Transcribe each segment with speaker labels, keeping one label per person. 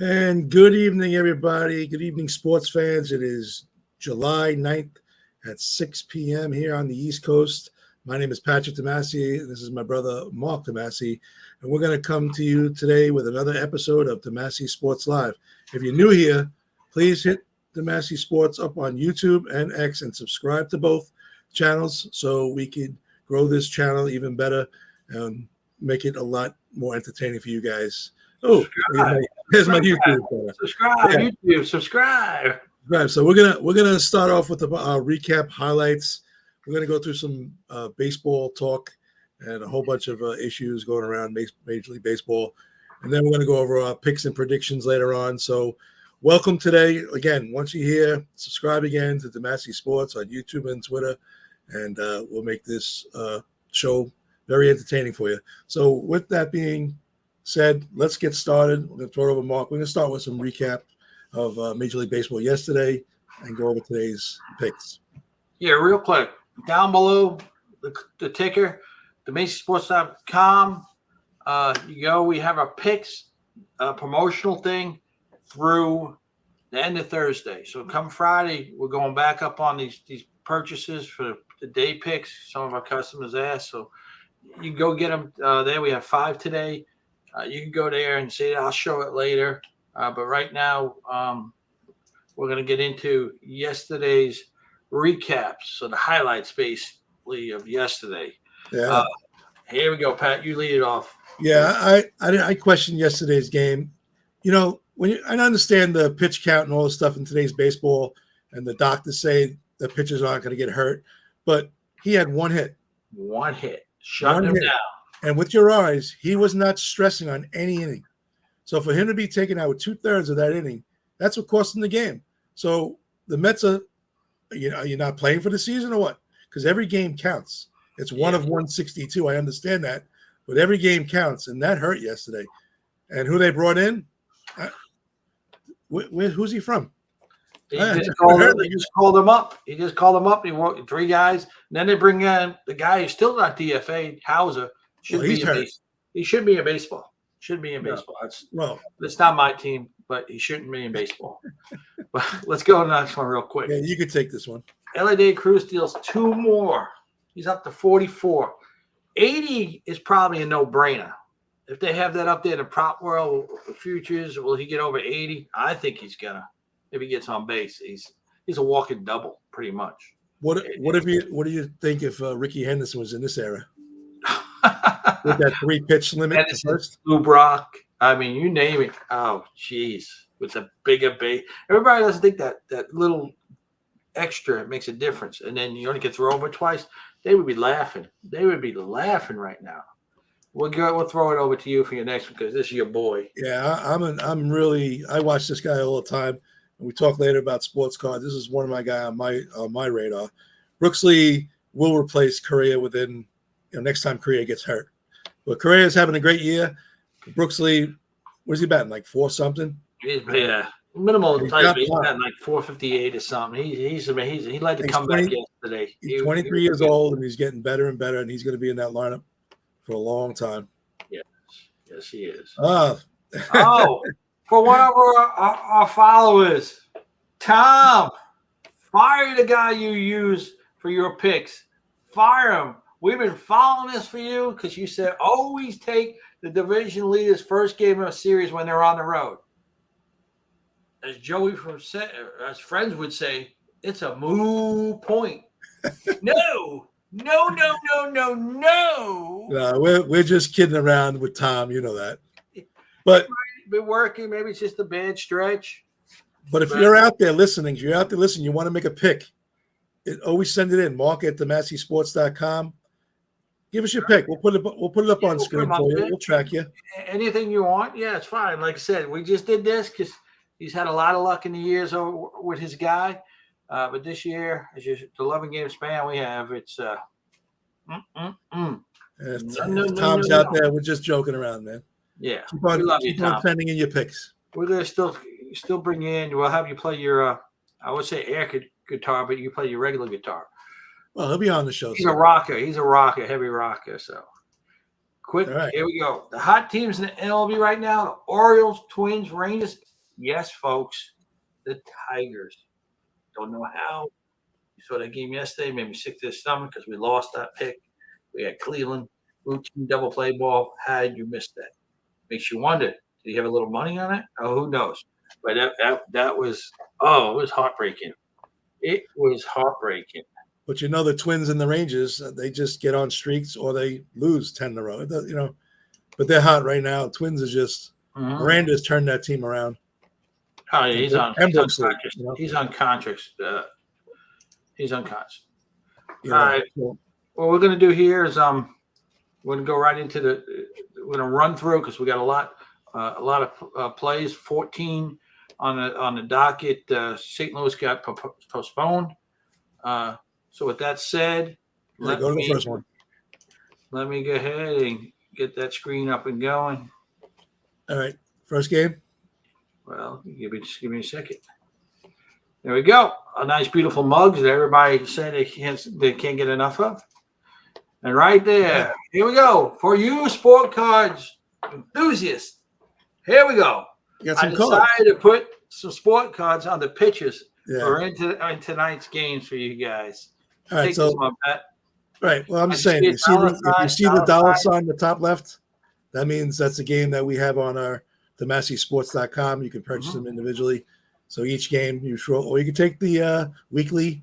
Speaker 1: And good evening, everybody. Good evening, sports fans. It is July 9th at 6 p.m. here on the East Coast. My name is Patrick Tomasi. This is my brother, Mark Tomasi. And we're going to come to you today with another episode of Tomasi Sports Live. If you're new here, please hit Tomasi Sports up on YouTube and X and subscribe to both channels so we can grow this channel even better and make it a lot more entertaining for you guys. Oh, here's my YouTube.
Speaker 2: Subscribe, YouTube, subscribe.
Speaker 1: Right. So we're gonna start off with the recap highlights. We're gonna go through some baseball talk and a whole bunch of issues going around Major League Baseball, and then we're gonna go over our picks and predictions later on. So welcome today. Again, once you're here, subscribe again to Tomasi Sports on YouTube and Twitter, and we'll make this show very entertaining for you. So with that being said, let's get started. We're going to throw it over Mark. We're going to start with some recap of Major League Baseball yesterday and go over today's picks.
Speaker 2: Yeah, real quick. Down below the ticker, TomasiSports.com. You go. We have our picks promotional thing through the end of Thursday. So come Friday, we're going back up on these purchases for the day picks. Some of our customers asked. So you can go get them there. We have 5 today. You can go there and see it. I'll show it later. But right now, we're going to get into yesterday's recaps. So the highlights, basically, of yesterday.
Speaker 1: Yeah.
Speaker 2: Here we go, Pat. You lead it off.
Speaker 1: Yeah, I questioned yesterday's game. You know, I understand the pitch count and all the stuff in today's baseball, and the doctors say the pitchers aren't going to get hurt. But he had one hit.
Speaker 2: One hit. Shut him down.
Speaker 1: And with your eyes, he was not stressing on any inning. So for him to be taken out with 2/3 of that inning, that's what cost him the game. So the Mets are you're not playing for the season or what? Because every game counts. It's one of 162. I understand that. But every game counts, and that hurt yesterday. And who they brought in? Who's he from?
Speaker 2: He just called him up. He just called him up. He wrote 3 guys. And then they bring in the guy who's still not DFA'd, Hauser. He should be in baseball. Should be in baseball. It's not my team, but he shouldn't be in baseball. But let's go to the next one real quick.
Speaker 1: Yeah, you could take this one.
Speaker 2: LA Day Cruz steals 2 more. He's up to 44. 80 is probably a no-brainer. If they have that up there in the prop world, futures, will he get over 80? I think he's gonna. If he gets on base, he's a walking double, pretty much.
Speaker 1: What do you think if Ricky Henderson was in this era? With that 3-pitch limit first?
Speaker 2: Lou Brock. I mean, you name it. Oh, jeez. With a bigger base. Everybody doesn't think that little extra makes a difference. And then you only get thrown over twice. They would be laughing. They would be laughing right now. We'll throw it over to you for your next one because this is your boy.
Speaker 1: Yeah, I watch this guy all the time. And we talk later about sports cards. This is one of my guys on my radar. Brooksley will replace Correa within next time Correa gets hurt. But Correa is having a great year. Brooksley, what is he batting, like 4 something?
Speaker 2: Yeah, minimal type. He's batting like 458 or something. He's amazing. He led the comeback yesterday.
Speaker 1: He's 23 years old, and he's getting better and better, and he's going to be in that lineup for a long time.
Speaker 2: Yes, he is. For one of our followers, Tom, fire the guy you use for your picks. Fire him. We've been following this for you because you said always take the division leaders' first game of a series when they're on the road. As Joey as friends would say, it's a moo point. No.
Speaker 1: We're just kidding around with Tom. You know that. But
Speaker 2: been working. Maybe it's just a bad stretch.
Speaker 1: But if you're out there listening, you want to make a pick, always send it in. Mark at TomasiSports.com. Give us your pick. We'll put it up on screen for you. We'll track you.
Speaker 2: Anything you want. Yeah, it's fine. Like I said, we just did this because he's had a lot of luck in the years with his guy. But this year, as the 11 game span we have, it's
Speaker 1: Tom's out there. We're just joking around, man.
Speaker 2: Yeah,
Speaker 1: keep on sending in your picks.
Speaker 2: We're gonna still bring you in. We'll have you play your I would say air guitar, but you play your regular guitar.
Speaker 1: Well, he'll be on the show.
Speaker 2: He's a rocker. He's a rocker, heavy rocker. So quick, right. Here we go. The hot teams in the MLB right now: the Orioles, Twins, Rangers, Yes, folks, the Tigers. Don't know how. You saw that game yesterday, made me sick to the stomach because we lost that pick. We had Cleveland, routine double play ball. How did you miss that? Makes you wonder. Did he have a little money on it? Oh, who knows? But that was it was heartbreaking. It was heartbreaking.
Speaker 1: But you know, the Twins and the Rangers, they just get on streaks or they lose 10 in a row. You know, but they're hot right now. Twins is just Miranda's turned that team around.
Speaker 2: Oh, yeah, he's on
Speaker 1: contracts.
Speaker 2: You know? He's on contracts. He's on contracts.
Speaker 1: You
Speaker 2: know, all right. So, what we're gonna do here is we're gonna go right into we're gonna run through because we got a lot of plays. 14 on the docket. St. Louis got postponed. So with that said,
Speaker 1: go to the first one.
Speaker 2: Let me go ahead and get that screen up and going.
Speaker 1: All right, first game.
Speaker 2: Well, just give me a second. There we go. A nice, beautiful mugs that everybody said they can't get enough of. And right there, here we go. For you sport cards enthusiasts, here we go. I decided to put some sport cards on the pitchers for in tonight's games for you guys.
Speaker 1: All right, so right. Well, I'm just saying, if you see the dollar sign in the top left, that means that's a game that we have on our themasseysports.com. You can purchase them individually. So each game you throw, or you can take the weekly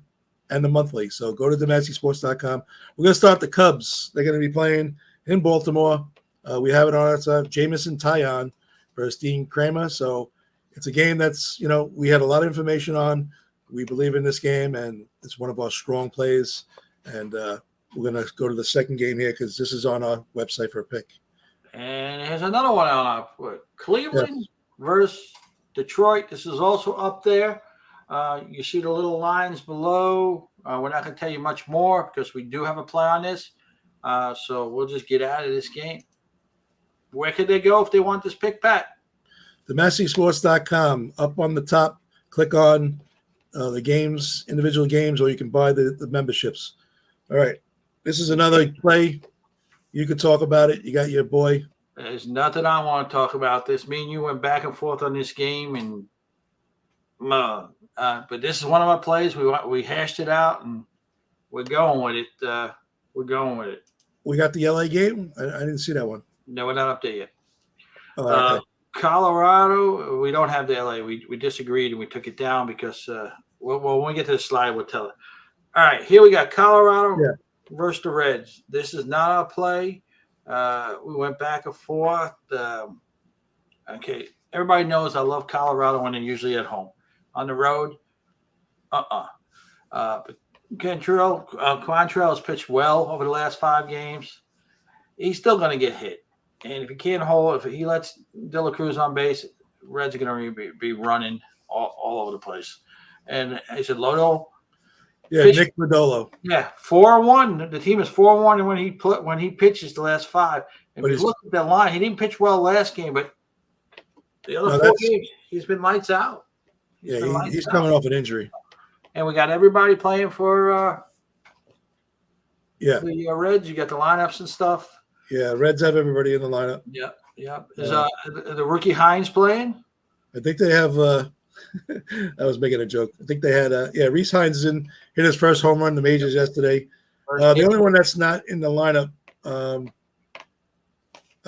Speaker 1: and the monthly. So go to themasseysports.com. We're going to start the Cubs. They're going to be playing in Baltimore. We have it on our Jamison Tyon versus Dean Kramer. So it's a game that's, you know, we had a lot of information on. We believe in this game, and it's one of our strong plays. And we're going to go to the second game here because this is on our website for a pick.
Speaker 2: And here's another one on our Cleveland versus Detroit. This is also up there. You see the little lines below. We're not going to tell you much more because we do have a play on this. So we'll just get out of this game. Where could they go if they want this pick back?
Speaker 1: themasseysports.com. Up on the top, click on the games, individual games, or you can buy the memberships. All right. This is another play. You could talk about it. You got your boy.
Speaker 2: There's nothing I want to talk about. This, me and you went back and forth on this game, and but this is one of our plays. We hashed it out, and we're going with it.
Speaker 1: We got the LA game. I didn't see that one.
Speaker 2: No, we're not up there yet.
Speaker 1: Oh, okay.
Speaker 2: Colorado, we don't have the LA. We disagreed and we took it down because when we get to the slide, we'll tell it. All right, here we got Colorado versus the Reds. This is not our play. We went back and forth. Okay, everybody knows I love Colorado when they're usually at home. On the road, but Quantrill has pitched well over the last 5 games. He's still going to get hit. And if he can't hold, if he lets De La Cruz on base, Reds are going to be running all over the place. And I said, Lodo.
Speaker 1: Yeah, Nick Lodolo.
Speaker 2: Yeah, 4-1. The team is 4-1, and when he pitches the last 5. And if you look at that line, he didn't pitch well last game, but the other 4 games, he's been lights out.
Speaker 1: He's coming off an injury.
Speaker 2: And we got everybody playing for the Reds. You got the lineups and stuff.
Speaker 1: Yeah, Reds have everybody in the lineup.
Speaker 2: Yeah. Is the rookie Hines playing?
Speaker 1: I think they have I was making a joke. I think they had Reese Hines hit his first home run in the majors yesterday. The only one that's not in the lineup, I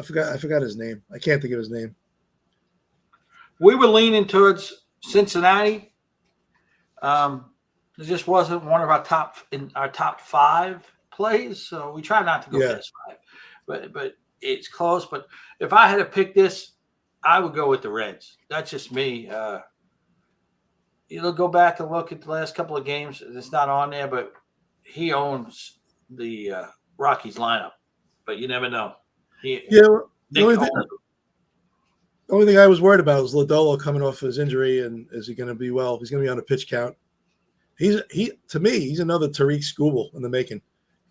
Speaker 1: forgot his name. I can't think of his name.
Speaker 2: We were leaning towards Cincinnati. It just wasn't one of our top 5 plays, so we try not to go past 5. But it's close. But if I had to pick this, I would go with the Reds. That's just me. You'll go back and look at the last couple of games. It's not on there, but he owns the Rockies lineup. But you never know.
Speaker 1: The only thing I was worried about was Lodolo coming off his injury, and is he going to be well? He's going to be on a pitch count. To me, he's another Tariq Skubal in the making.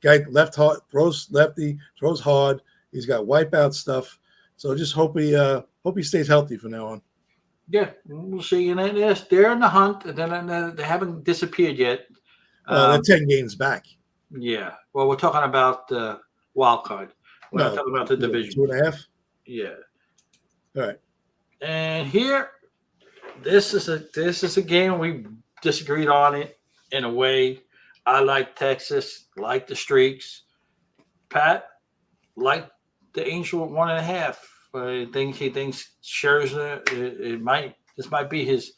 Speaker 1: Guy left hard, throws lefty, throws hard. He's got wipeout stuff. So just hope he stays healthy from now on.
Speaker 2: Yeah, we'll see. And they're in the hunt. And they haven't disappeared yet.
Speaker 1: They're 10 games back.
Speaker 2: Yeah. Well, we're talking about the wild card. We're not talking about the division.
Speaker 1: 2.5.
Speaker 2: Yeah.
Speaker 1: All right.
Speaker 2: And here this is a game we disagreed on it in a way. I like Texas, like the streaks. Pat like the Angel at 1.5. He thinks Scherzer this might be his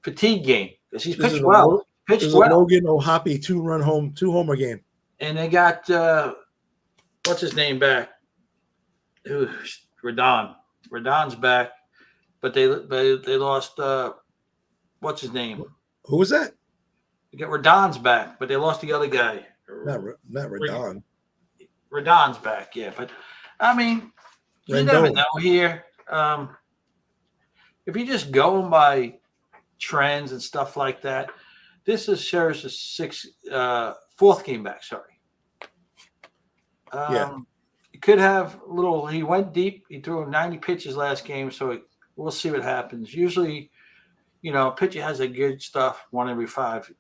Speaker 2: fatigue game because he's
Speaker 1: This is
Speaker 2: pitched
Speaker 1: a
Speaker 2: well.
Speaker 1: this is a Logan O'Hoppe two homer game.
Speaker 2: And they got what's his name back? Rodon. Rodon's back, but they lost what's his name?
Speaker 1: Who was that?
Speaker 2: They got Rodon's back, but they lost the other guy.
Speaker 1: Not Rodon.
Speaker 2: Rodon's back, yeah. But I mean, you never know here. If you're just going by trends and stuff like that, this is Scherzer's fourth game back. Sorry.
Speaker 1: Yeah.
Speaker 2: He could have a little. He went deep. He threw 90 pitches last game, so we'll see what happens. Usually, a pitcher has a good stuff. One every five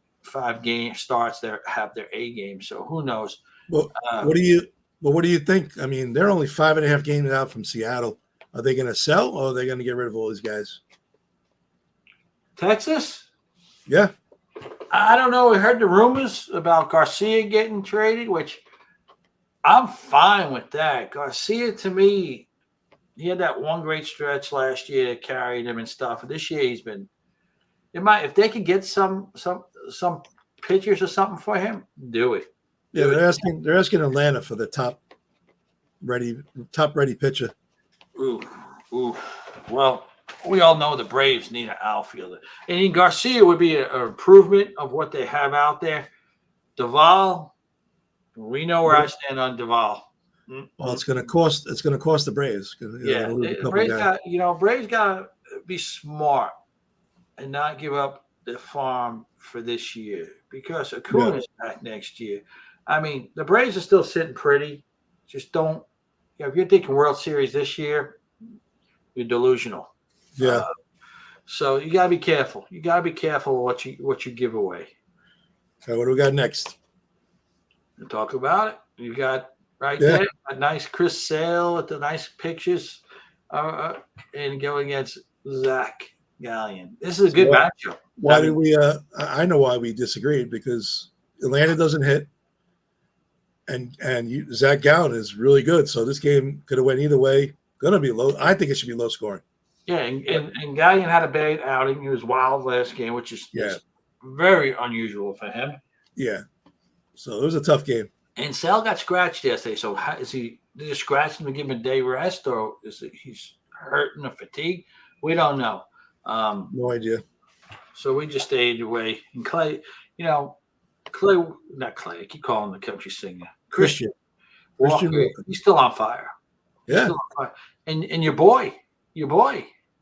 Speaker 2: game starts have their A game. So who knows?
Speaker 1: Well, what do you think? I mean, they're only 5.5 games out from Seattle. Are they going to sell, or are they going to get rid of all these guys?
Speaker 2: Texas?
Speaker 1: Yeah.
Speaker 2: I don't know. We heard the rumors about Garcia getting traded, which I'm fine with that. Garcia, to me, he had that one great stretch last year that carried him and stuff. This year he's been. If they could get some pitchers or something for him, do it.
Speaker 1: Yeah, they're asking Atlanta for the top ready pitcher.
Speaker 2: Ooh. Well, we all know the Braves need an outfielder. And Garcia would be an improvement of what they have out there. Duvall, we know where I stand on Duvall.
Speaker 1: Well, it's going to cost the Braves.
Speaker 2: Yeah, Braves got to be smart and not give up the farm for this year because Acuna's back next year. I mean, the Braves are still sitting pretty. Just don't. If you're thinking World Series this year, you're delusional.
Speaker 1: Yeah.
Speaker 2: So you gotta be careful. You gotta be careful what you give away.
Speaker 1: Okay, what do we got next?
Speaker 2: We'll talk about it. You got there a nice Chris Sale with the nice pictures, and go against Zach Gallion. This is a good matchup.
Speaker 1: Why did we? I know why we disagreed because Atlanta doesn't hit, and Zach Gallion is really good. So this game could have went either way. Going to be low. I think it should be low scoring.
Speaker 2: Yeah, and Gallion had a bad outing. He was wild last game, which is very unusual for him.
Speaker 1: Yeah. So it was a tough game.
Speaker 2: And Sale got scratched yesterday. So did they scratch him to give him a day rest, or he's hurting or fatigue? We don't know.
Speaker 1: No idea.
Speaker 2: So we just stayed away. And Clay, not Clay. I keep calling him the country singer. Christian Walker, he's still on fire.
Speaker 1: Yeah.
Speaker 2: Still on fire. And your boy.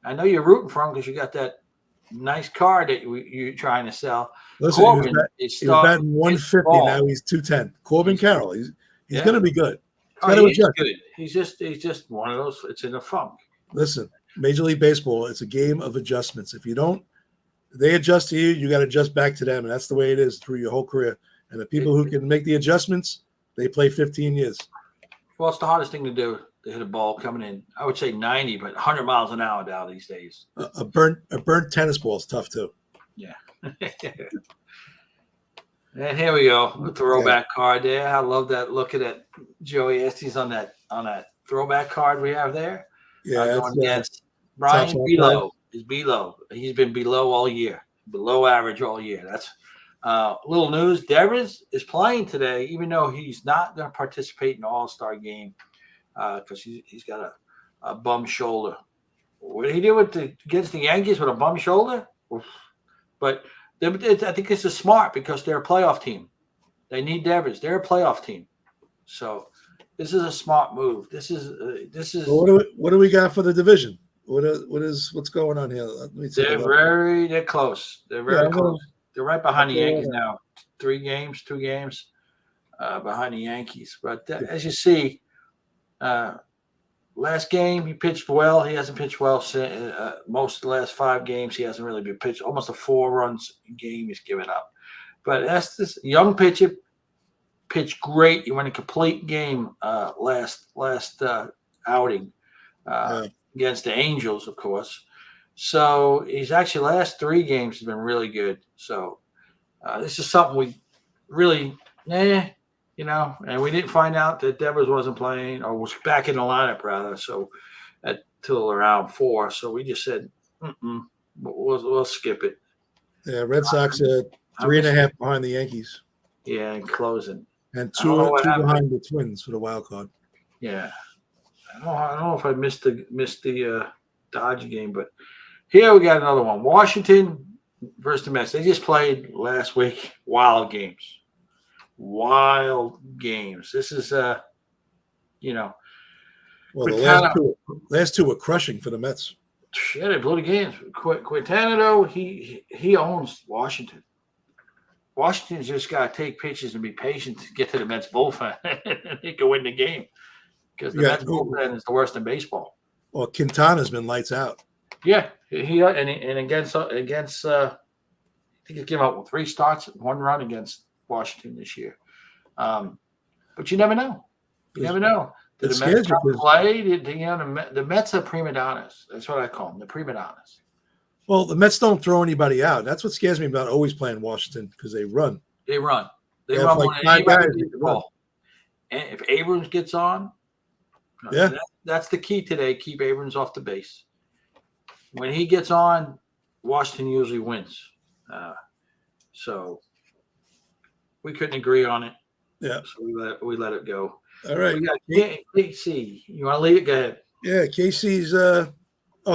Speaker 2: I know you're rooting for him because you got that nice car that you're trying to sell.
Speaker 1: Listen,
Speaker 2: Corbin
Speaker 1: he was batting 150. Now he's 210. Corbin Carroll. He's going to be good.
Speaker 2: He's good. He's just one of those. It's in a funk.
Speaker 1: Listen, Major League Baseball. It's a game of adjustments. If they adjust to you, you got to adjust back to them, and that's the way it is through your whole career. And the people who can make the adjustments, they play 15 years.
Speaker 2: Well, it's the hardest thing to do. To hit a ball coming in, I would say 90, but 100 miles an hour now these days.
Speaker 1: A burnt tennis ball is tough too.
Speaker 2: Yeah. And here we go, a throwback card there. I love that. Look at that, Joey Estes on that throwback card we have there.
Speaker 1: Yeah,
Speaker 2: going against Brian Below. He's been below all year, below average all year. That's little news. Devers is playing today, even though he's not going to participate in the All-Star game. Because he's got a bum shoulder. What did he do against the Yankees with a bum shoulder? But I think this is smart because they're a playoff team. They need Devers. They're a playoff team. So this is a smart move. This is.
Speaker 1: Well, what do we got for the division? What's going on here? Let me
Speaker 2: they're close. They're very close. They're right behind the Yankees now. 2 games behind the Yankees. But as you see. Last game he pitched well. He hasn't pitched well most of the last 5 games. He hasn't really been pitched. Almost a 4 runs game he's given up. But that's this young pitcher pitched great. He won a complete game last outing against the Angels, of course. So he's actually last 3 games has been really good. So this is something we really, and we didn't find out that Devers wasn't playing or was back in the lineup rather. So till around 4. So we just said, we'll skip it.
Speaker 1: Yeah, Red Sox 3.5 behind the Yankees.
Speaker 2: Yeah, in closing.
Speaker 1: And two behind the Twins for the wild card.
Speaker 2: Yeah. I don't know if I missed the Dodge game, but here we got another one. Washington versus the Mets. They just played last week. Wild games. This is
Speaker 1: Well, the last two were crushing for the Mets.
Speaker 2: Yeah, they blew the games. Quintana, though, he owns Washington. Washington's just got to take pitches and be patient to get to the Mets bullpen. They can win the game because the Mets bullpen is the worst in baseball.
Speaker 1: Well, Quintana's been lights out.
Speaker 2: Yeah, and against I think he's given up 3 starts, 1 run against Washington this year. But you never know. You never know. Did the Mets play? The Mets are prima donnas. That's what I call them. The prima donnas.
Speaker 1: Well, the Mets don't throw anybody out. That's what scares me about always playing Washington because they run.
Speaker 2: They run. They
Speaker 1: run
Speaker 2: like 5 guys the ball. And if Abrams gets on, that's the key today. Keep Abrams off the base. When he gets on, Washington usually wins. So we couldn't agree on it.
Speaker 1: Yeah.
Speaker 2: So we let it go.
Speaker 1: All right.
Speaker 2: We got KC. You want to lead it? Go ahead.
Speaker 1: Yeah, KC's.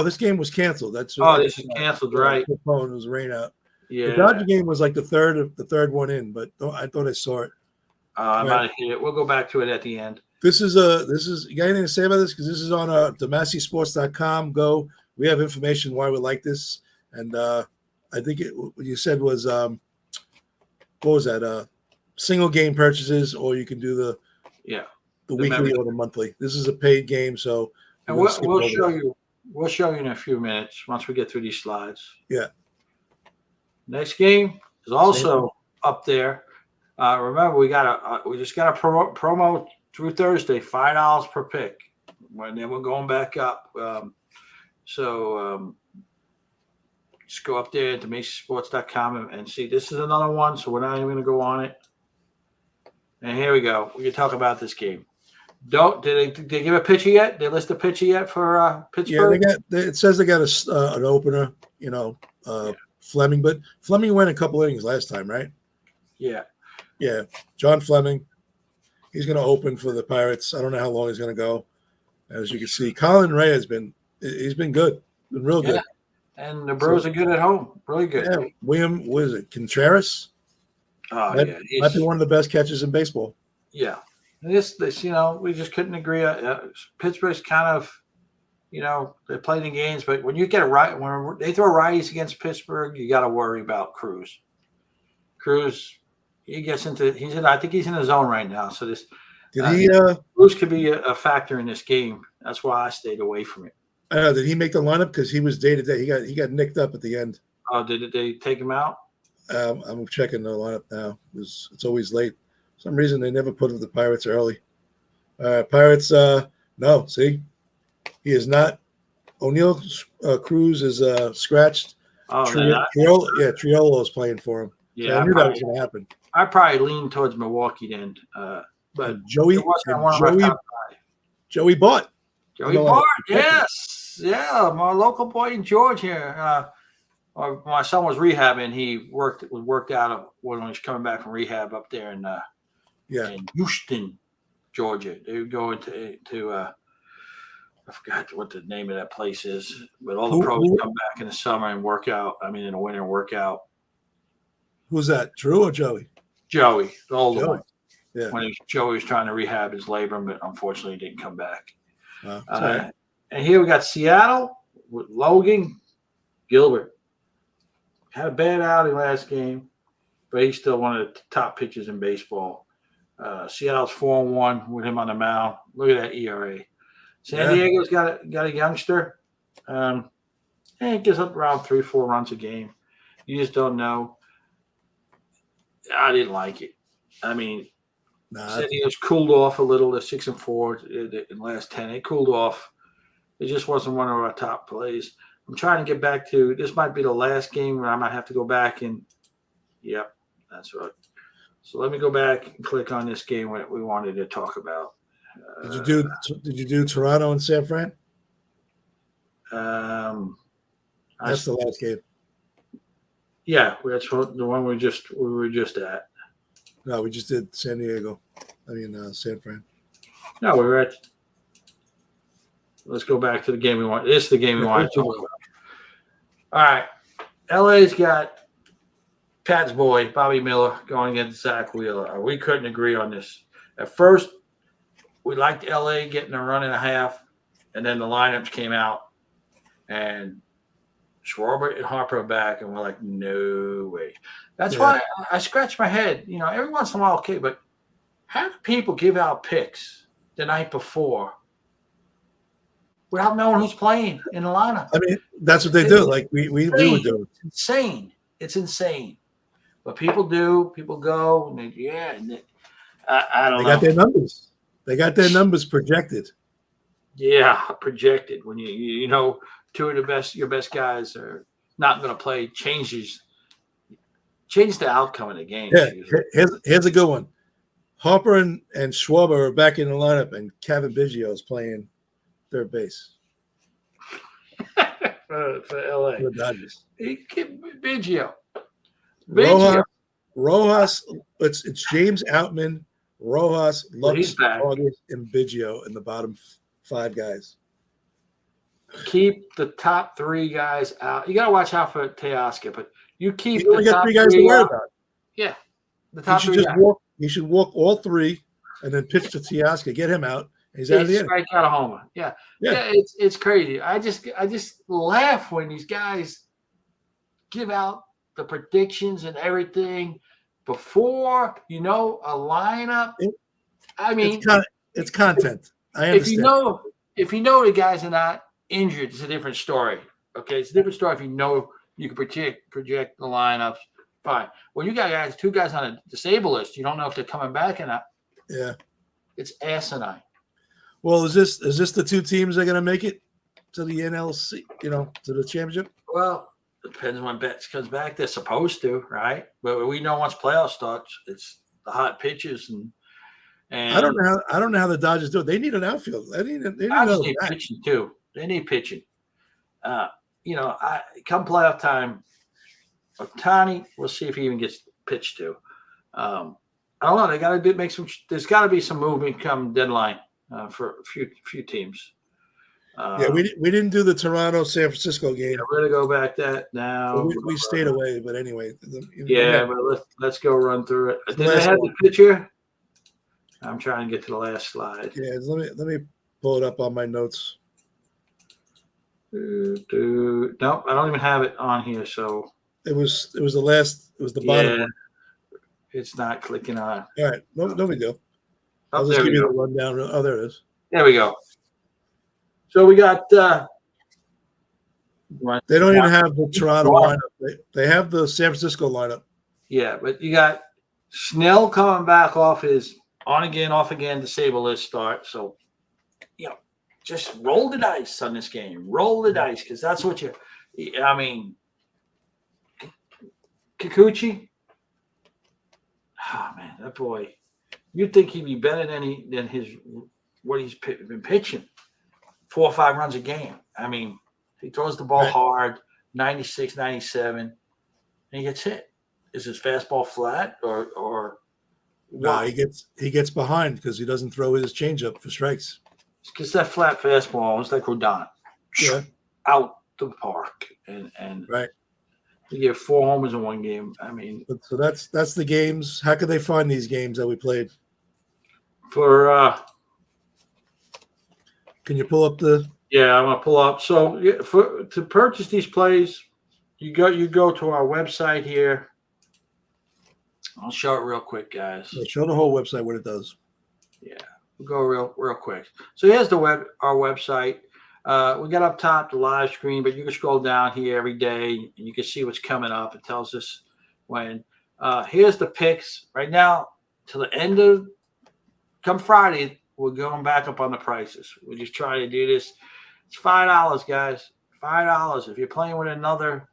Speaker 1: This game was canceled. This is
Speaker 2: canceled, right?
Speaker 1: It was rain out.
Speaker 2: Yeah.
Speaker 1: The Dodger game was like the third one in, but I thought I saw it.
Speaker 2: I might have hit it. We'll go back to it at the end.
Speaker 1: This is you got anything to say about this? Because this is on DomasiSports.com. Go. We have information why we like this, and I think what you said was what was that? Single game purchases, or you can do the weekly or the monthly. This is a paid game, so
Speaker 2: we'll show you. We'll show you in a few minutes once we get through these slides.
Speaker 1: Yeah.
Speaker 2: Next game is also up there. Remember, we just got a promo through Thursday, $5 per pick. And then we're going back up. Just go up there to MacySports.com and see. This is another one, so we're not even going to go on it. And here we go. We can talk about this game. Did they give a pitcher yet? They list a pitcher yet for Pittsburgh?
Speaker 1: Yeah, it says they got an opener, Fleming, but Fleming went a couple innings last time, right?
Speaker 2: Yeah.
Speaker 1: Yeah. John Fleming. He's going to open for the Pirates. I don't know how long he's going to go. As you can see, Colin Ray he's been good. Been real good.
Speaker 2: And the Brewers are good at home. Really good.
Speaker 1: Yeah. William, what is it? Contreras? Might be one of the best catchers in baseball.
Speaker 2: Yeah. This, we just couldn't agree. Pittsburgh's kind of, they play the games, but when you get it right, when they throw righties against Pittsburgh, you got to worry about Cruz. Cruz, I think he's in the zone right now. So this, Cruz could be a factor in this game. That's why I stayed away from it.
Speaker 1: Did he make the lineup? Because he was day to day. He got nicked up at the end.
Speaker 2: Oh, did they take him out?
Speaker 1: I'm checking the lineup now. It's always late. For some reason they never put the Pirates early. Pirates, no. See, he is not. O'Neill Cruz is scratched.
Speaker 2: Oh,
Speaker 1: Triolo's playing for him.
Speaker 2: Yeah,
Speaker 1: so I knew that was going to happen.
Speaker 2: I probably lean towards Milwaukee then, but
Speaker 1: Joey Bart.
Speaker 2: Joey Bart, yes, yeah, my local boy in Georgia. My son was rehabbing. He worked out when he was coming back from rehab up there in Houston, Georgia. They would go into I forgot what the name of that place is, but all the pros come back in the summer and work out. I mean, in the winter and work out.
Speaker 1: Who's that? Drew or Joey?
Speaker 2: Joey, the older one.
Speaker 1: Yeah.
Speaker 2: When Joey was trying to rehab his labrum, but unfortunately he didn't come back.
Speaker 1: Right.
Speaker 2: And here we got Seattle with Logan Gilbert. Had a bad outing last game, but he's still one of the top pitchers in baseball. Seattle's 4-1 with him on the mound. Look at that ERA. San Diego's got a youngster. He gives up around 3-4 runs a game. You just don't know. I didn't like it. I mean, San Diego's cooled off a little. They're 6-4 in the last 10. They cooled off. It just wasn't one of our top plays. I'm trying to get back to this. Might be the last game where I might have to go back and. Yep, that's right. So let me go back and click on this game that we wanted to talk about.
Speaker 1: Did you do Toronto and San Fran? That's the last game.
Speaker 2: Yeah, that's the one we were just at.
Speaker 1: No, we just did San Diego. San Fran.
Speaker 2: No, we were at. Let's go back to the game we want. This is the game we wanted to talk about. All right, LA's got Pat's boy Bobby Miller going against Zach Wheeler. We couldn't agree on this. At first, we liked LA getting a run and a half, and then the lineups came out, and Schwarber and Harper are back, and we're like, no way. That's why I scratch my head. Every once in a while, okay, but how do people give out picks the night before without knowing who's playing in the lineup?
Speaker 1: I mean, that's what they do. Like we would do.
Speaker 2: It's insane. It's insane. But people do. People go. And I don't know. They
Speaker 1: got their numbers. They got their numbers projected.
Speaker 2: Yeah, projected. When you know two of your best guys are not going to play, change the outcome of the game.
Speaker 1: Yeah, here's a good one. Harper and Schwarber are back in the lineup, and Kevin Biggio is playing third base
Speaker 2: for LA.
Speaker 1: For the Dodgers.
Speaker 2: Biggio.
Speaker 1: Rojas. It's James Outman, Rojas, Lux, August, and Biggio in the bottom 5 guys.
Speaker 2: Keep the top 3 guys out. You got to watch out for Teoscar, but you keep
Speaker 1: the top 3 guys to worry about.
Speaker 2: Yeah, the top 3 guys.
Speaker 1: You should walk all 3 and then pitch to Teoscar, get him out. He's out of the inning.
Speaker 2: Strike out a homer. Yeah. It's crazy. I just laugh when these guys give out the predictions and everything before a lineup.
Speaker 1: It's content. I understand.
Speaker 2: If you know the guys are not injured, it's a different story. Okay, it's a different story if you know you can project the lineups. Fine. When you got 2 guys on a disabled list, you don't know if they're coming back or not.
Speaker 1: Yeah,
Speaker 2: it's asinine.
Speaker 1: Well, is this the 2 teams that are going to make it to the NLC? To the championship?
Speaker 2: Well, it depends when Betts comes back. They're supposed to, right? But we know once playoffs starts, it's the hot pitches and
Speaker 1: I don't know how the Dodgers do it. They need an outfield. They need
Speaker 2: pitching too. They need pitching. Come playoff time, Ohtani, we'll see if he even gets pitched to. I don't know. They got to make some. There's got to be some movement come deadline for a few teams.
Speaker 1: We didn't do the Toronto San Francisco game.
Speaker 2: We're gonna go back that now.
Speaker 1: We stayed away, but anyway.
Speaker 2: But let's go run through it. Did they have the picture? I'm trying to get to the last slide.
Speaker 1: Yeah, let me pull it up on my notes.
Speaker 2: Nope, I don't even have it on here. So
Speaker 1: it was the last. It was the bottom one.
Speaker 2: It's not clicking on.
Speaker 1: All right, no big deal. I'll just give you the rundown. Oh, there it is.
Speaker 2: There we go. So we got.
Speaker 1: They don't even have the Toronto lineup. They have the San Francisco lineup.
Speaker 2: Yeah, but you got Snell coming back off his on again, off again, disabled list start. So, just roll the dice on this game. Roll the dice because that's what Kikuchi. Oh man, that boy. You'd think he'd be better than what he's been pitching. 4 or 5 runs a game. I mean, he throws the ball hard, 96, 97, and he gets hit. Is his fastball flat or
Speaker 1: no? He gets behind because he doesn't throw his changeup for strikes.
Speaker 2: It's because that flat fastball is like Rodon.
Speaker 1: Yeah.
Speaker 2: Out the park. And
Speaker 1: right.
Speaker 2: You get 4 homers in one game. I mean,
Speaker 1: so that's the games. How could they find these games that we played? Can you pull up the?
Speaker 2: Yeah, I'm gonna pull up. So to purchase these plays, you go to our website here. I'll show it real quick, guys.
Speaker 1: Yeah, show the whole website what it does.
Speaker 2: Yeah, we'll go real quick. So here's our website. We got up top the live screen, but you can scroll down here every day and you can see what's coming up. It tells us when. Here's the picks right now till the end of come Friday. We're going back up on the prices. We're just trying to do this. It's $5, guys. $5. If you're playing with another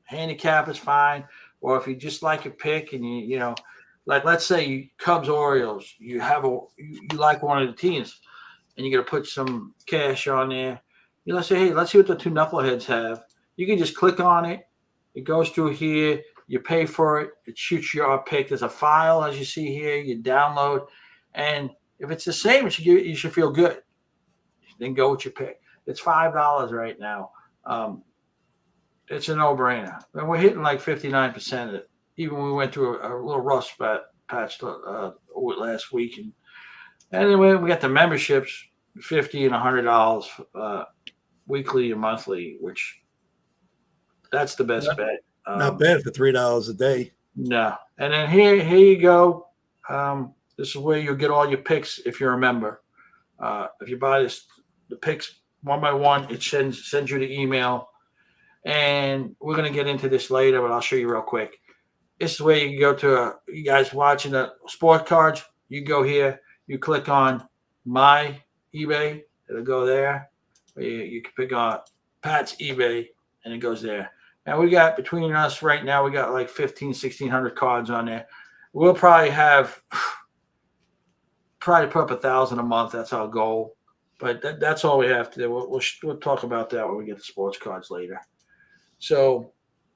Speaker 2: handicap, is fine. Or if you just like a pick and you know, like let's say you Cubs Orioles, you like one of the teams and you're gonna put some cash on there. You know, say, hey, let's see what the two knuckleheads have. You can just click on it. It goes through here. You pay for it. It shoots your pick. There's a file, as you see here. You download, and if it's the same, you should feel good. Then go with your pick. It's $5 right now. It's a no-brainer. And we're hitting like 59% of it. Even when we went through a little rough patch last week. And anyway, we got the memberships, $50 and $100 weekly and monthly, which that's the best bet.
Speaker 1: Not bad for $3 a day.
Speaker 2: No. And then here you go. This is where you'll get all your picks if you're a member. If you buy the picks one by one, it sends you the email. And we're going to get into this later, but I'll show you real quick. This is where you can go to, you guys watching the sport cards. You go here, you click on my eBay. It'll go there. You can pick on Pat's eBay, and it goes there. And we got, between us right now, we got like 1,600 cards on there. We'll probably put up 1,000 a month. That's our goal. But that's all we have to do. We'll talk about that when we get the sports cards later. So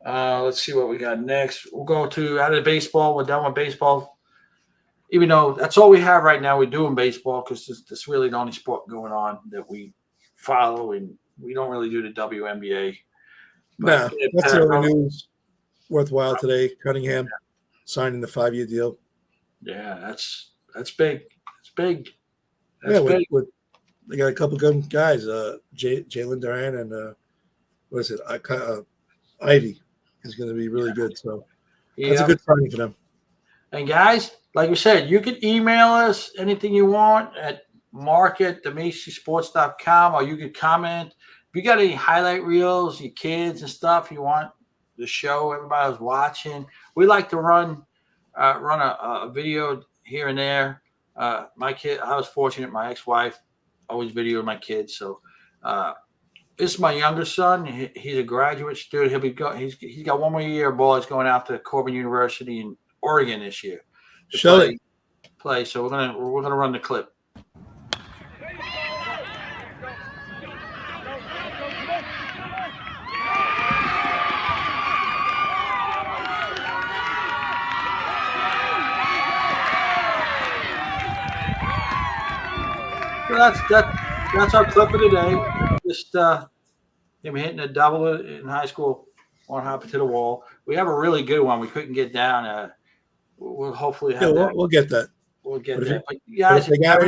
Speaker 2: let's see what we got next. We'll go to out of baseball. We're done with baseball. Even though that's all we have right now, we're doing baseball because this is really the only sport going on that we follow, and we don't really do the WNBA.
Speaker 1: No, that's the only news worthwhile today. Cunningham signing the 5-year deal.
Speaker 2: Yeah, that's big. It's big. That's big.
Speaker 1: They got a couple good guys, Jalen Duran and what is it? Ivy is going to be really good. So that's a good signing for them. And
Speaker 2: guys, like we said, you can email us anything you want at mark@themaceysports.com, or you can comment. If you got any highlight reels, your kids and stuff you want to show everybody's watching, we like to run a video here and there. My kid, I was fortunate. My ex-wife always videoed my kids. So this is my younger son. He's a graduate student. He's got one more year of ball. He's going out to Corbin University in Oregon this year to play. So we're gonna run the clip. So that's our clip of today. Just him hitting a double in high school, one hop to the wall. We have a really good one. We couldn't get down. We'll hopefully have that.
Speaker 1: We'll get that.
Speaker 2: We'll get that. But you guys, if you have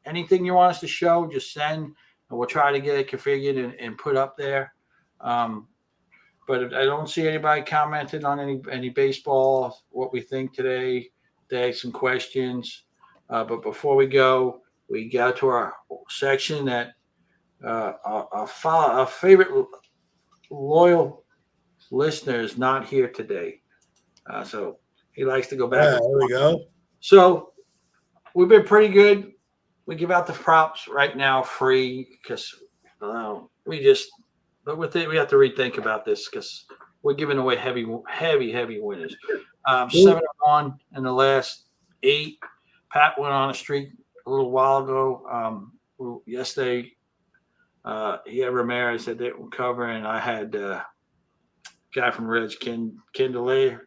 Speaker 2: anything you want us to show, just send, and we'll try to get it configured and put up there. But I don't see anybody commenting on any baseball, what we think today. They had some questions. But before we go, we got to our section that our favorite loyal listener is not here today. So he likes to go back.
Speaker 1: Yeah, there we go.
Speaker 2: So we've been pretty good. We give out the props right now free because but we have to rethink about this because we're giving away heavy winners. 7-1 in the last 8. Pat went on a streak a little while ago. Yesterday, he had Ramirez that didn't cover, and I had guy from Reds, Kendall,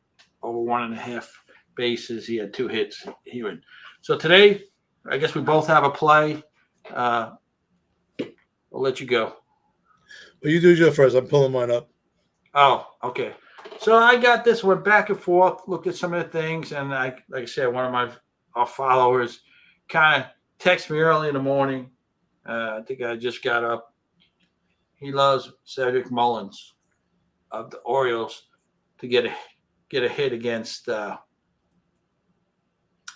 Speaker 2: over 1.5 bases. He had 2 hits. He went. So today, I guess we both have a play. I'll let you go.
Speaker 1: Well, you do your first. I'm pulling mine up.
Speaker 2: Oh, okay. So I got this one back and forth, looked at some of the things, and like I said, one of our followers kind of texted me early in the morning. I think I just got up. He loves Cedric Mullins of the Orioles to get a hit against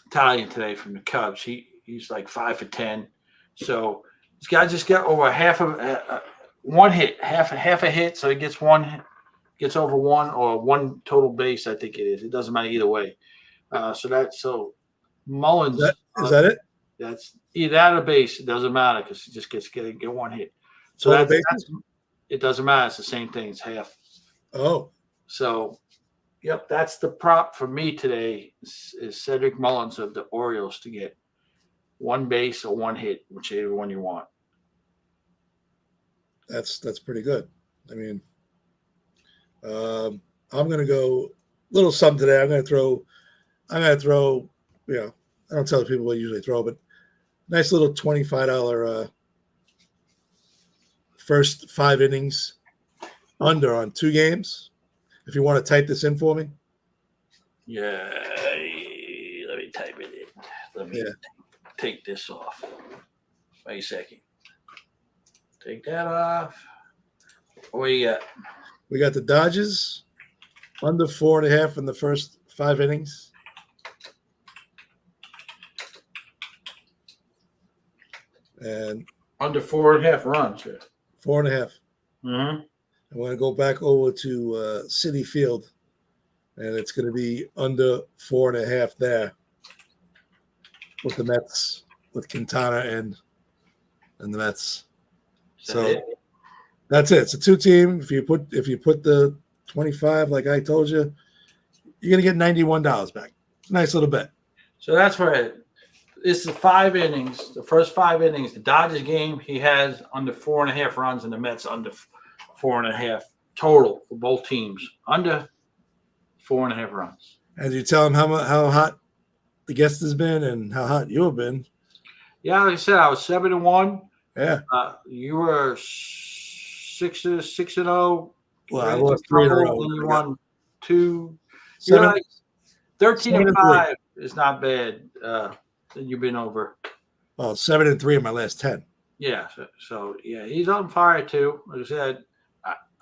Speaker 2: Italian today from the Cubs. He's like 5 for 10. So this guy just got over one hit, half a hit. So he gets gets over one or one total base. I think it is. It doesn't matter either way. So Mullins.
Speaker 1: Is that it?
Speaker 2: That's either out of base. It doesn't matter because he just gets get one hit. So
Speaker 1: Total
Speaker 2: that's
Speaker 1: bases?
Speaker 2: it doesn't matter. It's the same thing. It's half.
Speaker 1: Oh,
Speaker 2: So, yep, that's the prop for me today is Cedric Mullins of the Orioles to get one base or one hit, whichever one you want.
Speaker 1: that's pretty good. I mean, I'm gonna go little something today. I'm gonna throw. You know, I don't tell people what I usually throw, but nice little $25 first 5 innings under on 2 games. If you want to type this in for me.
Speaker 2: Yeah, let me type it in. Let me take this off. Wait a second. Take that off. What do you got?
Speaker 1: We got the Dodgers under 4.5 in the first 5 innings. And
Speaker 2: Under 4.5 runs. Yeah.
Speaker 1: 4.5.
Speaker 2: Mm-hmm.
Speaker 1: I'm going to go back over to City Field, and it's going to be under 4.5 there with the Mets, with Quintana and the Mets. So that's it. It's a 2-team. If you put the 25, like I told you, you're going to get $91 back. Nice little bet.
Speaker 2: So that's where it's the 5 innings. The first 5 innings, the Dodgers game, he has under 4.5 runs, and the Mets under 4.5 total for both teams. Under 4.5 runs.
Speaker 1: And you tell him how hot the guest has been and how hot you have been.
Speaker 2: Yeah, like I said, I was 7-1.
Speaker 1: Yeah.
Speaker 2: You were 6-0.
Speaker 1: Well, I lost 3 in a row.
Speaker 2: And you won 2.
Speaker 1: Seven,
Speaker 2: You're like 13-5
Speaker 1: 7-3.
Speaker 2: is not bad. You've been over.
Speaker 1: Well, 7-3 in my last 10.
Speaker 2: Yeah. So yeah, he's on fire too. Like I said,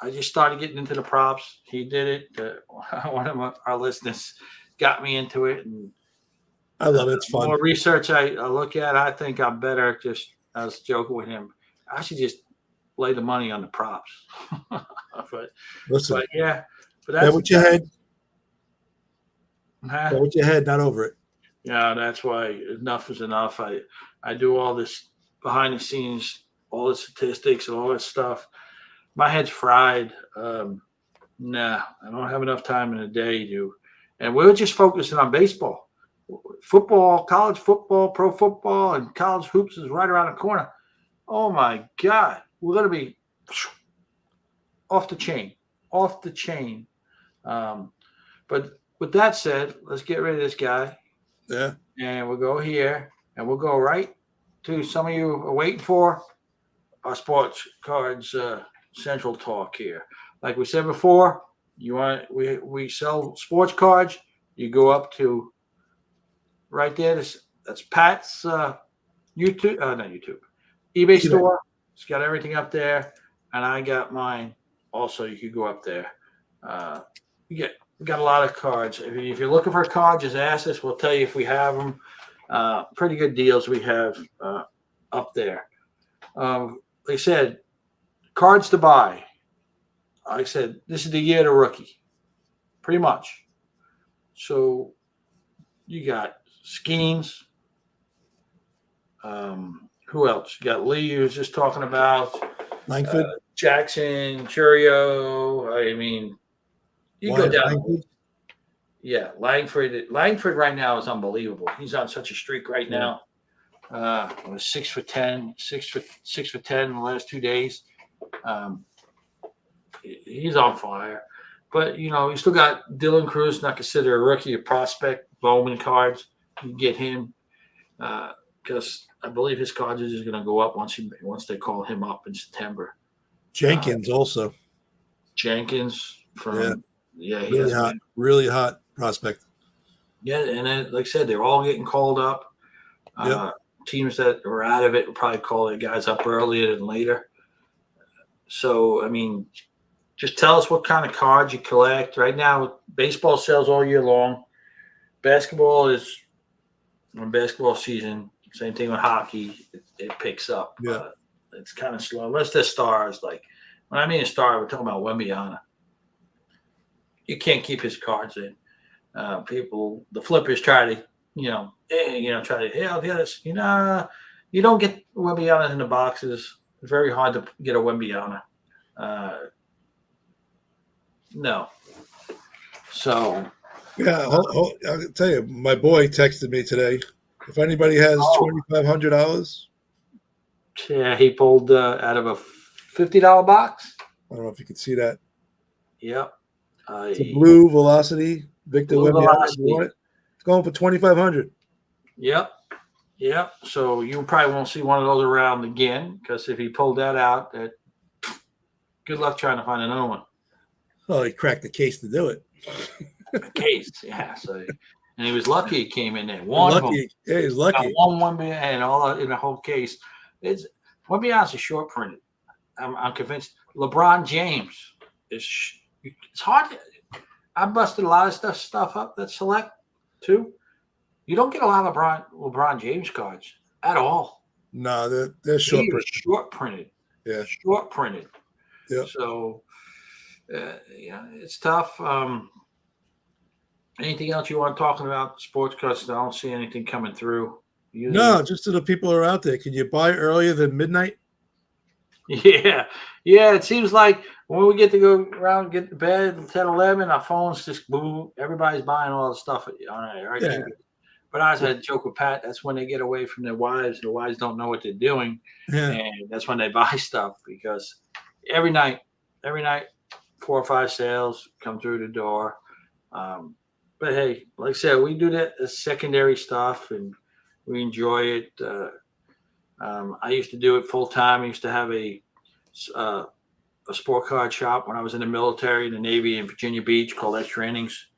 Speaker 2: I just started getting into the props. He did it. One of our listeners got me into it, and
Speaker 1: I love it. It's fun.
Speaker 2: The more research I look at, I think I'm better. I was joking with him. I should just lay the money on the props.
Speaker 1: Listen,
Speaker 2: yeah. But
Speaker 1: bet with your head.
Speaker 2: Huh?
Speaker 1: Bet with your head, not over it.
Speaker 2: Yeah, that's why enough is enough. I do all this behind the scenes, all the statistics and all that stuff. My head's fried. Nah, I don't have enough time in the day to. And we're just focusing on baseball. Football, college football, pro football, and college hoops is right around the corner. Oh, my God. We're going to be off the chain. But with that said, let's get rid of this guy.
Speaker 1: Yeah.
Speaker 2: And we'll go here, and we'll go right to some of you are waiting for our sports cards central talk here. Like we said before, we sell sports cards. You go up to right there. That's Pat's YouTube, not YouTube, eBay store. It's got everything up there, and I got mine. Also, you could go up there. We got a lot of cards. If you're looking for cards, just ask us. We'll tell you if we have them. Pretty good deals we have up there. Like I said, cards to buy. Like I said, this is the year of the rookie, pretty much. So you got Skeens. Who else? You got Lee, who was just talking about.
Speaker 1: Langford.
Speaker 2: Jackson, Churio. I mean, you go down. Langford. Yeah, Langford right now is unbelievable. He's on such a streak right now. Was 6 for 10 in the last 2 days. He's on fire. But, you still got Dylan Cruz, not considered a rookie, a prospect, Bowman cards. You get him because I believe his cards are just going to go up once they call him up in September.
Speaker 1: Jenkins also.
Speaker 2: Jenkins from
Speaker 1: really hot prospect.
Speaker 2: Yeah, and then, like I said, they're all getting called up. Teams that are out of it will probably call their guys up earlier than later. So, I mean, just tell us what kind of cards you collect. Right now, baseball sells all year long. Basketball is on basketball season. Same thing with hockey. It picks up.
Speaker 1: Yeah.
Speaker 2: It's kind of slow. Unless they're stars. Like, when I mean a star, we're talking about Wembyana. You can't keep his cards in. The flippers try to, try to, this. You don't get Wembyana in the boxes. very hard to get a Wembyana. No. So.
Speaker 1: Yeah, I'll tell you, my boy texted me today. If anybody has $2,500,
Speaker 2: Yeah, he pulled out of a $50 box.
Speaker 1: I don't know if you can see that.
Speaker 2: Yep.
Speaker 1: It's a blue Velocity Victor
Speaker 2: Blue
Speaker 1: Wembanyama.
Speaker 2: Velocity.
Speaker 1: It's going for $2,500.
Speaker 2: Yep. Yep. So you probably won't see one of those around again, because if he pulled that out, good luck trying to find another one.
Speaker 1: Oh, he cracked the case to do it.
Speaker 2: A case, yeah. So, and he was lucky he came in there.
Speaker 1: Lucky, yeah, he's lucky.
Speaker 2: One and all in the whole case. It's Wembyana's short printed. I'm convinced. LeBron James is. It's hard. I busted a lot of stuff up that's select too. You don't get a lot of LeBron James cards at all.
Speaker 1: No, they're short printed.
Speaker 2: Short printed.
Speaker 1: Yeah,
Speaker 2: short printed.
Speaker 1: Yeah.
Speaker 2: So, yeah, it's tough. Anything else you want talking about sports cards? I don't see anything coming through.
Speaker 1: No, just to the people who are out there. Can you buy earlier than midnight?
Speaker 2: Yeah. It seems like when we get to go around, get to bed at 10, 11, our phones just boom. Everybody's buying all the stuff. All right.
Speaker 1: Yeah.
Speaker 2: But I was had a joke with Pat. That's when they get away from their wives. The wives don't know what they're doing, and that's when they buy stuff, because every night, 4 or 5 sales come through the door. But hey, like I said, we do that as secondary stuff, and we enjoy it. I used to do it full time. I used to have a sport card shop when I was in the military, in the Navy, in Virginia Beach, called Extra Innings.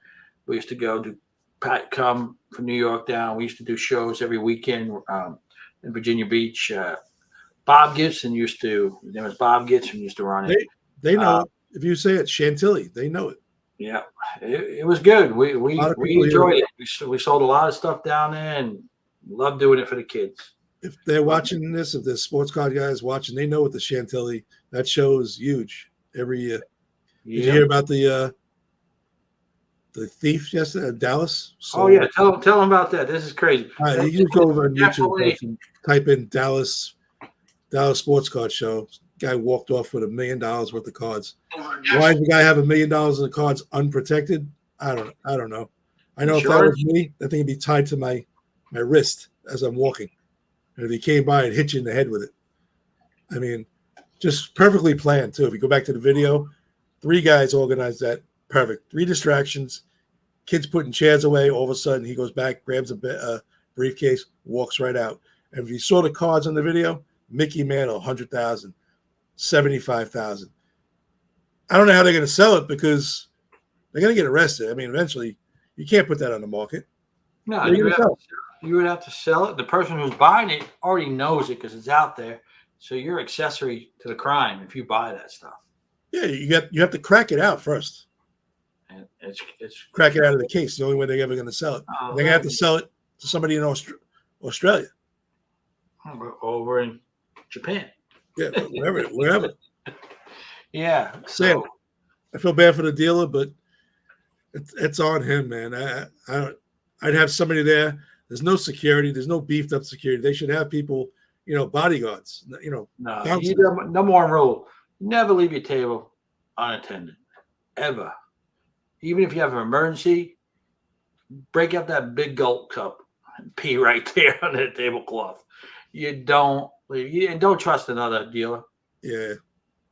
Speaker 2: We used to go to Pat come from New York down. We used to do shows every weekend in Virginia Beach. Bob Gibson used to. His name was Bob Gibson. Used to run it.
Speaker 1: They know it. If you say it, Chantilly, they know it.
Speaker 2: Yeah, it was good. We enjoyed it. We sold a lot of stuff down there and loved doing it for the kids.
Speaker 1: If they're watching this, if there's sports card guys watching, they know what the Chantilly, that show is huge every year. Did you hear about the thief yesterday, Dallas?
Speaker 2: Oh yeah, tell them about that. This is crazy.
Speaker 1: You can go over on YouTube and type in Dallas sports card show. Guy walked off with $1 million worth of cards. Why does the guy have $1 million of the cards unprotected? I don't know. I know if that was me, that thing would be tied to my wrist as I'm walking. And if he came by and hit you in the head with it. I mean, just perfectly planned too. If you go back to the video, 3 guys organized that. Perfect. 3 distractions. Kids putting chairs away. All of a sudden, he goes back, grabs a briefcase, walks right out. And if you saw the cards on the video, Mickey Mantle, 100,000. 75,000. I don't know how they're going to sell it, because they're going to get arrested. I mean, eventually, you can't put that on the market.
Speaker 2: No, you would have to sell it. The person who's buying it already knows it because it's out there. So you're accessory to the crime if you buy that stuff.
Speaker 1: Yeah, you have to crack it out first.
Speaker 2: And it's
Speaker 1: crack it out of the case. The only way they're ever going to sell it. They're going to have to sell it to somebody in Australia.
Speaker 2: Over in Japan.
Speaker 1: Yeah, wherever.
Speaker 2: Yeah.
Speaker 1: So I feel bad for the dealer, but it's on him, man. I'd have somebody there. There's no security. There's no beefed up security. They should have people, bodyguards.
Speaker 2: No. Number one rule: never leave your table unattended, ever. Even if you have an emergency, break up that big gulp cup and pee right there on the tablecloth. You don't. And don't trust another dealer.
Speaker 1: Yeah,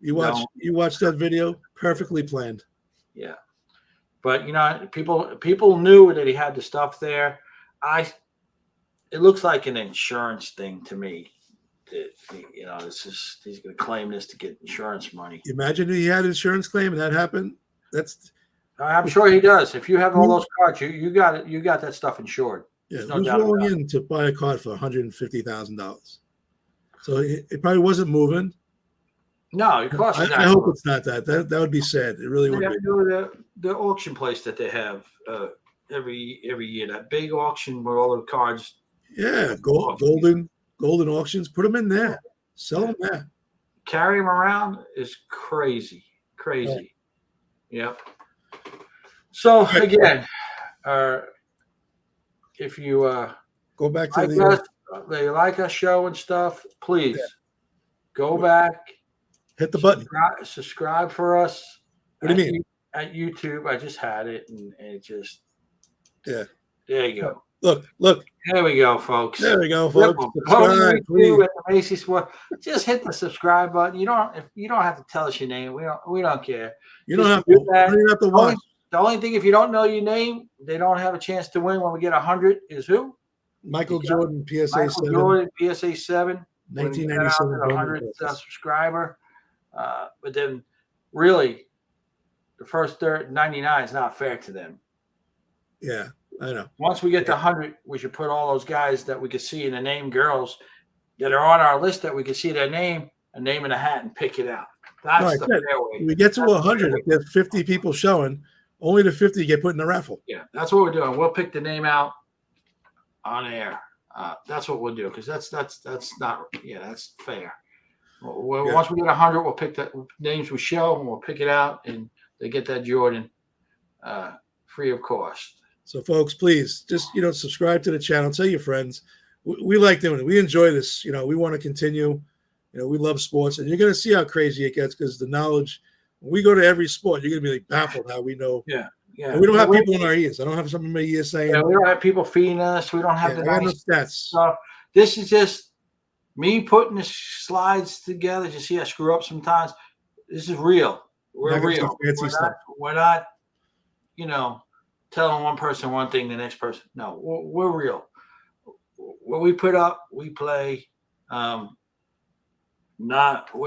Speaker 1: you watch that video, perfectly planned.
Speaker 2: Yeah, but people knew that he had the stuff there. It looks like an insurance thing to me. He's going to claim this to get insurance money.
Speaker 1: Imagine if he had an insurance claim and that happened.
Speaker 2: I'm sure he does. If you have all those cards, you got it. You got that stuff insured.
Speaker 1: Yeah, who's going in to buy a card for $150,000? So it probably wasn't moving.
Speaker 2: No, of course not.
Speaker 1: I hope it's not that. That would be sad. It really would be.
Speaker 2: Go to the auction place that they have every year. That big auction where all the cards.
Speaker 1: Yeah, golden auctions. Put them in there. Sell them there.
Speaker 2: Carry them around is crazy. Right. Yep. So again, if you
Speaker 1: go back to they
Speaker 2: like us show and stuff, please Go back.
Speaker 1: Hit the button.
Speaker 2: Subscribe for us.
Speaker 1: What do you mean?
Speaker 2: At YouTube. I just had it, and it just
Speaker 1: Yeah.
Speaker 2: There you go.
Speaker 1: Look.
Speaker 2: There we go, folks.
Speaker 1: There we go, folks.
Speaker 2: Subscribe, please. At the Macy's Sport. Just hit the subscribe button. You don't have to tell us your name. We don't care.
Speaker 1: You don't have to. You don't even have to watch.
Speaker 2: The only thing, if you don't know your name, they don't have a chance to win when we get 100. Is who?
Speaker 1: Michael Jordan, PSA
Speaker 2: Michael
Speaker 1: 7.
Speaker 2: Jordan, PSA 7.
Speaker 1: 1997.
Speaker 2: 100 subscriber. But then, really, the first 99 is not fair to them.
Speaker 1: Yeah, I know.
Speaker 2: Once we get to 100, we should put all those guys that we could see in the name, girls that are on our list that we can see their name, a name in a hat, and pick it out. That's the fair way.
Speaker 1: We get to 100. If there's 50 people showing, only the 50 get put in the raffle.
Speaker 2: Yeah, that's what we're doing. We'll pick the name out on air. That's what we'll do, because that's not that's fair. Once we get 100, we'll pick the names we show, and we'll pick it out, and they get that Jordan free of cost.
Speaker 1: So, folks, please just subscribe to the channel. Tell your friends. We like doing it. We enjoy this. We want to continue. We love sports, and you're going to see how crazy it gets, because the knowledge. When we go to every sport, you're going to be like baffled how we know.
Speaker 2: Yeah.
Speaker 1: And we don't have people in our ears. I don't have something in my ears saying.
Speaker 2: Yeah, we don't have people feeding us. We don't have the nice
Speaker 1: stats.
Speaker 2: stuff. This is just me putting the slides together. You see, I screw up sometimes. This is real. We're real. We're not, telling one person one thing, the next person. No, we're real. What we put up, we play. We'll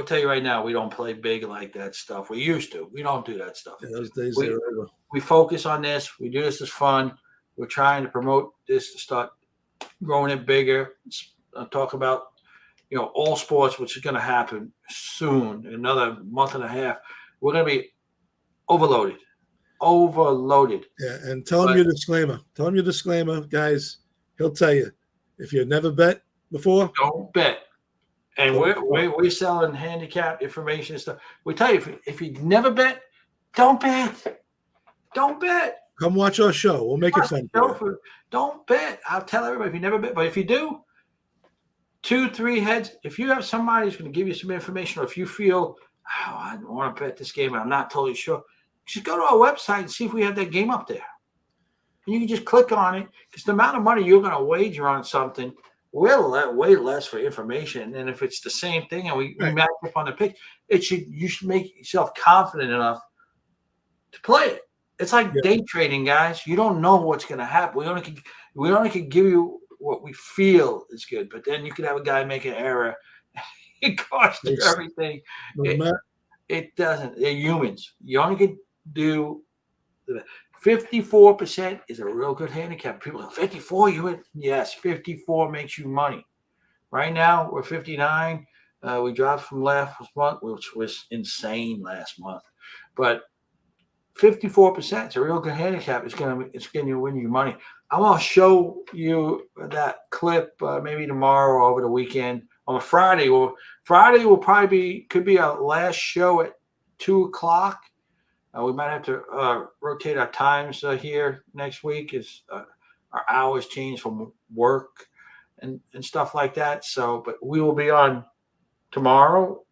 Speaker 2: tell you right now, we don't play big like that stuff. We used to. We don't do that stuff.
Speaker 1: Yeah, those days
Speaker 2: we focus on this. We do this as fun. We're trying to promote this to start growing it bigger. Talk about, all sports, which is going to happen soon. In another month and a half, we're going to be overloaded.
Speaker 1: Yeah, and tell him your disclaimer. Tell him your disclaimer, guys. He'll tell you. If you've never bet before,
Speaker 2: don't bet. And we're selling handicap information and stuff. We tell you, if you never bet, don't bet. Don't bet.
Speaker 1: Come watch our show. We'll make it fun.
Speaker 2: Don't bet. I'll tell everybody if you never bet. But if you do, 2-3 heads. If you have somebody who's going to give you some information, or if you feel, I don't want to bet this game and I'm not totally sure, just go to our website and see if we have that game up there. And you can just click on it, because the amount of money you're going to wager on something, we'll let way less for information. And if it's the same thing and we match up on the pick, you should make yourself confident enough to play it. It's like day trading, guys. You don't know what's going to happen. We only can give you what we feel is good, but then you could have a guy make an error. It costs you everything. It doesn't. They're humans. You only can do 54% is a real good handicap. People go, 54, you win? Yes, 54 makes you money. Right now, we're 59. We dropped from last month, which was insane last month. But 54% is a real good handicap. It's going to win you money. I'm going to show you that clip maybe tomorrow or over the weekend. On a Friday. Friday will could be our last show at 2:00. We might have to rotate our times here next week, as our hours change from work and stuff like that. So, but we will be on tomorrow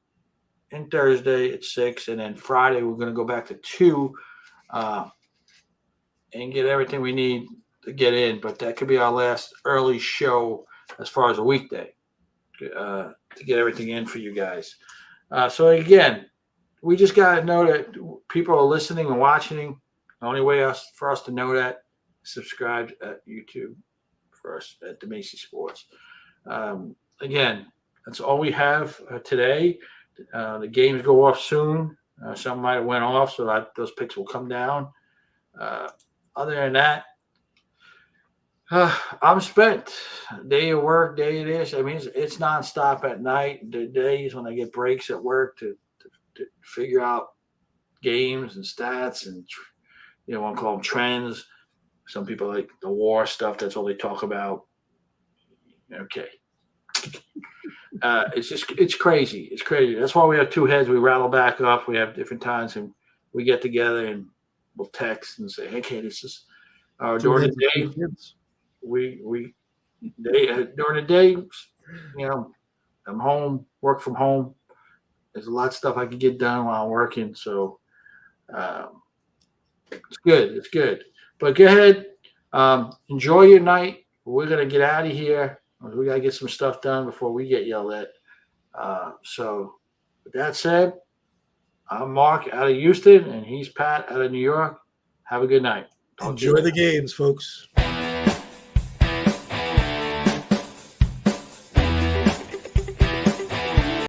Speaker 2: and Thursday at 6, and then Friday we're going to go back to 2 and get everything we need to get in. But that could be our last early show as far as a weekday to get everything in for you guys. So again, we just got to know that people are listening and watching. The only way for us to know that, subscribe at YouTube for us at the Macy's Sports. Again, that's all we have today. The games go off soon. Some might have went off, so those picks will come down. Other than that, I'm spent. Day of work, day of this. I mean, it's nonstop at night. The days when I get breaks at work to figure out games and stats and, I'll call them trends. Some people like the war stuff. That's all they talk about. Okay. It's crazy. It's crazy. That's why we have 2 heads. We rattle back up. We have different times, and we get together and we'll text and say, "Hey, okay, this is during the day." During the day, I'm home, work from home. There's a lot of stuff I can get done while I'm working. So it's good. It's good. But go ahead. Enjoy your night. We're going to get out of here. We got to get some stuff done before we get yelled at. So with that said, I'm Mark out of Houston, and he's Pat out of New York. Have a good night.
Speaker 1: Enjoy the games, folks.